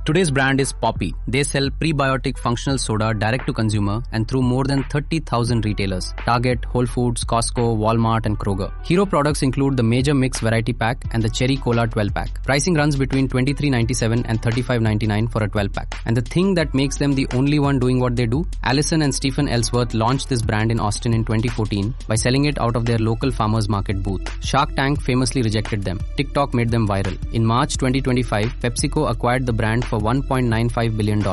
Today's brand is Poppi. They sell prebiotic functional soda direct to consumer and through more than 30,000 retailers: Target, Whole Foods, Costco, Walmart and Kroger. Hero products include the Major Mix Variety Pack and the Cherry Cola 12-pack. Pricing runs between $23.97 and $35.99 for a 12-pack. And the thing that makes them the only one doing what they do? Allison and Stephen Ellsworth launched this brand in Austin in 2014 by selling it out of their local farmers market booth. Shark Tank famously rejected them. TikTok made them viral. In March 2025, PepsiCo acquired the brand for $1.95 billion.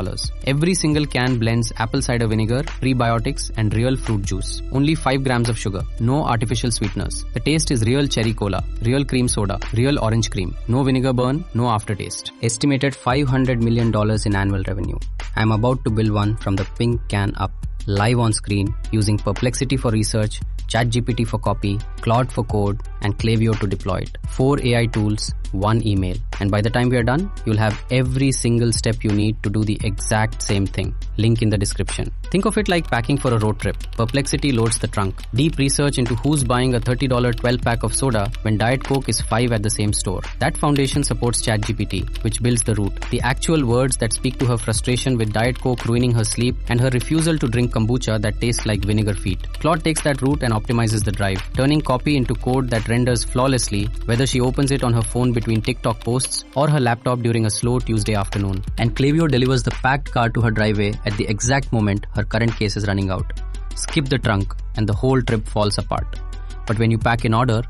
Every single can blends apple cider vinegar, prebiotics, and real fruit juice. Only 5 grams of sugar. No artificial sweeteners. The taste is real cherry cola, real cream soda, real orange cream. No vinegar burn, no aftertaste. Estimated $500 million in annual revenue. I'm about to build one from the pink can up. Live on screen using Perplexity for research, ChatGPT for copy, Claude for code, and Klaviyo to deploy it. 4 AI tools, 1 email. And by the time we are done, you'll have every single step you need to do the exact same thing. Link in the description. Think of it like packing for a road trip. Perplexity loads the trunk. Deep research into who's buying a $30 12-pack of soda when Diet Coke is $5 at the same store. That foundation supports ChatGPT, which builds the route. The actual words that speak to her frustration with Diet Coke ruining her sleep and her refusal to drink kombucha that tastes like vinegar feet. Claude takes that route and optimizes the drive, turning copy into code that renders flawlessly whether she opens it on her phone between TikTok posts or her laptop during a slow Tuesday afternoon. And Klaviyo delivers the packed car to her driveway at the exact moment her current case is running out. Skip the trunk and the whole trip falls apart. But when you pack in order,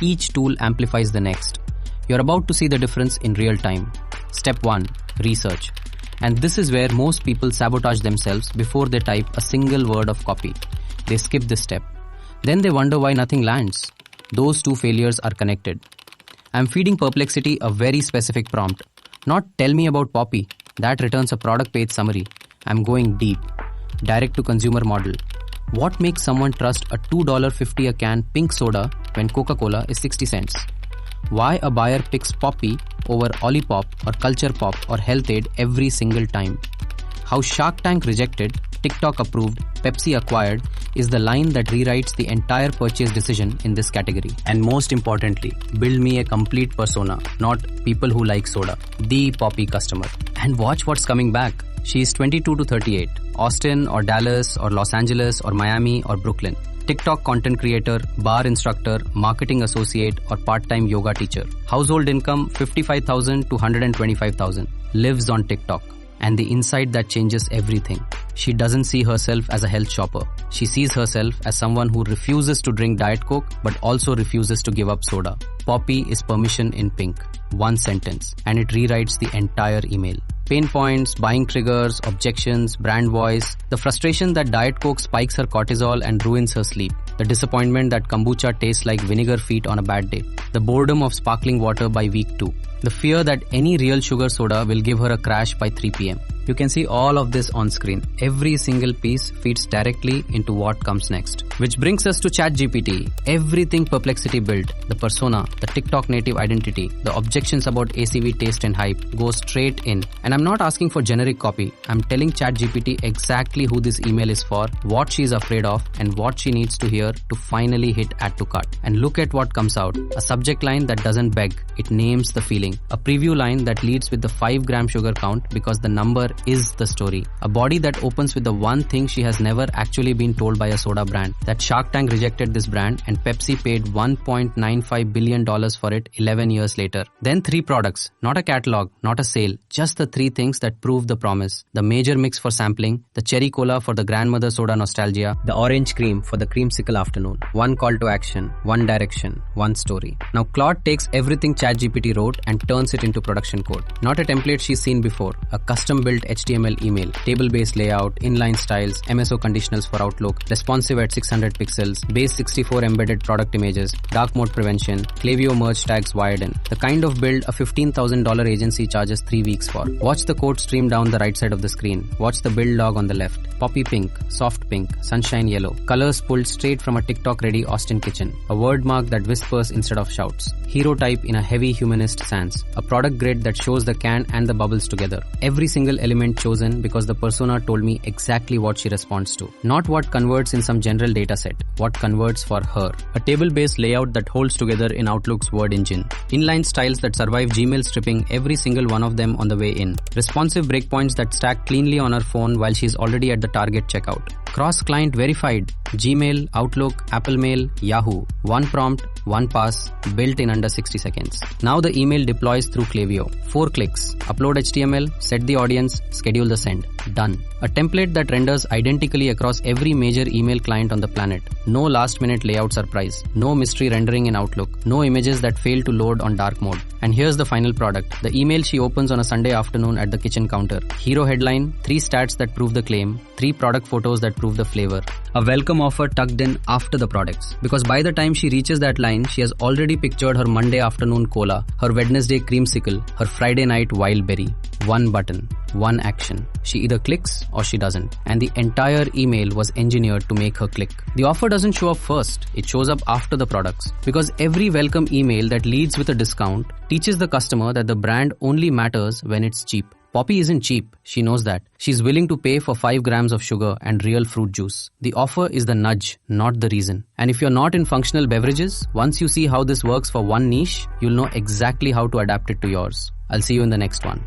each tool amplifies the next. You're about to see the difference in real time. Step 1. Research. And this is where most people sabotage themselves before they type a single word of copy. They skip this step. Then they wonder why nothing lands. Those two failures are connected. I'm feeding Perplexity a very specific prompt. Not tell me about Poppi. That returns a product page summary. I'm going deep. Direct to consumer model. What makes someone trust a $2.50 a can pink soda when Coca-Cola is 60 cents? Why a buyer picks Poppi over Olipop or Culture Pop or Health Aid every single time? How Shark Tank rejected, TikTok approved, Pepsi acquired is the line that rewrites the entire purchase decision in this category. And most importantly, build me a complete persona, not people who like soda. The Poppi customer. And watch what's coming back. She is 22 to 38. Austin or Dallas or Los Angeles or Miami or Brooklyn. TikTok content creator, bar instructor, marketing associate or part-time yoga teacher. Household income $55,000 to $125,000. Lives on TikTok. And the insight that changes everything. She doesn't see herself as a health shopper. She sees herself as someone who refuses to drink Diet Coke but also refuses to give up soda. Poppi is permission in pink. 1 sentence. And it rewrites the entire email. Pain points, buying triggers, objections, brand voice, the frustration that Diet Coke spikes her cortisol and ruins her sleep, the disappointment that kombucha tastes like vinegar feet on a bad day, the boredom of sparkling water by week 2, the fear that any real sugar soda will give her a crash by 3 p.m. You can see all of this on screen. Every single piece feeds directly into what comes next. Which brings us to ChatGPT. Everything Perplexity built, the persona, the TikTok native identity, the objections about ACV taste and hype, goes straight in. And I'm not asking for generic copy. I'm telling ChatGPT exactly who this email is for, what she's afraid of, and what she needs to hear to finally hit add to cart. And look at what comes out. A subject line that doesn't beg, it names the feeling. A preview line that leads with the 5-gram sugar count because the number is the story. A body that opens with the one thing she has never actually been told by a soda brand. That Shark Tank rejected this brand and Pepsi paid $1.95 billion for it 11 years later. Then 3 products. Not a catalog, not a sale. Just the 3 things that prove the promise. The Major Mix for sampling. The Cherry Cola for the grandmother soda nostalgia. The Orange Cream for the creamsicle afternoon. 1 call to action. 1 direction. 1 story. Now Claude takes everything ChatGPT wrote and turns it into production code. Not a template she's seen before. A custom-built HTML email, table-based layout, inline styles, MSO conditionals for Outlook, responsive at 600 pixels, base 64 embedded product images, dark mode prevention, Klaviyo merge tags wired in. The kind of build a $15,000 agency charges 3 weeks for. Watch the code stream down the right side of the screen. Watch the build log on the left. Poppy pink, soft pink, sunshine yellow. Colors pulled straight from a TikTok-ready Austin kitchen. A word mark that whispers instead of shouts. Hero type in a heavy humanist sans. A product grid that shows the can and the bubbles together. Every single element element chosen because the persona told me exactly what she responds to. Not what converts in some general data set, what converts for her. A table-based layout that holds together in Outlook's word engine. Inline styles that survive Gmail stripping every single one of them on the way in. Responsive breakpoints that stack cleanly on her phone while she's already at the target checkout. Cross-client verified. Gmail, Outlook, Apple Mail, Yahoo. One prompt, one pass, built in under 60 seconds. Now the email deploys through Klaviyo. 4 clicks. Upload HTML, set the audience, schedule the send. Done. A template that renders identically across every major email client on the planet. No last-minute layout surprise. No mystery rendering in Outlook. No images that fail to load on dark mode. And here's the final product. The email she opens on a Sunday afternoon at the kitchen counter. Hero headline, 3 stats that prove the claim, 3 product photos that prove the flavor. A welcome offer tucked in after the products. Because by the time she reaches that line, she has already pictured her Monday afternoon cola, her Wednesday creamsicle, her Friday night wild berry. One button, one action. She either clicks or she doesn't. And the entire email was engineered to make her click. The offer doesn't show up first, it shows up after the products. Because every welcome email that leads with a discount teaches the customer that the brand only matters when it's cheap. Poppy isn't cheap, she knows that. She's willing to pay for 5 grams of sugar and real fruit juice. The offer is the nudge, not the reason. And if you're not in functional beverages, once you see how this works for one niche, you'll know exactly how to adapt it to yours. I'll see you in the next one.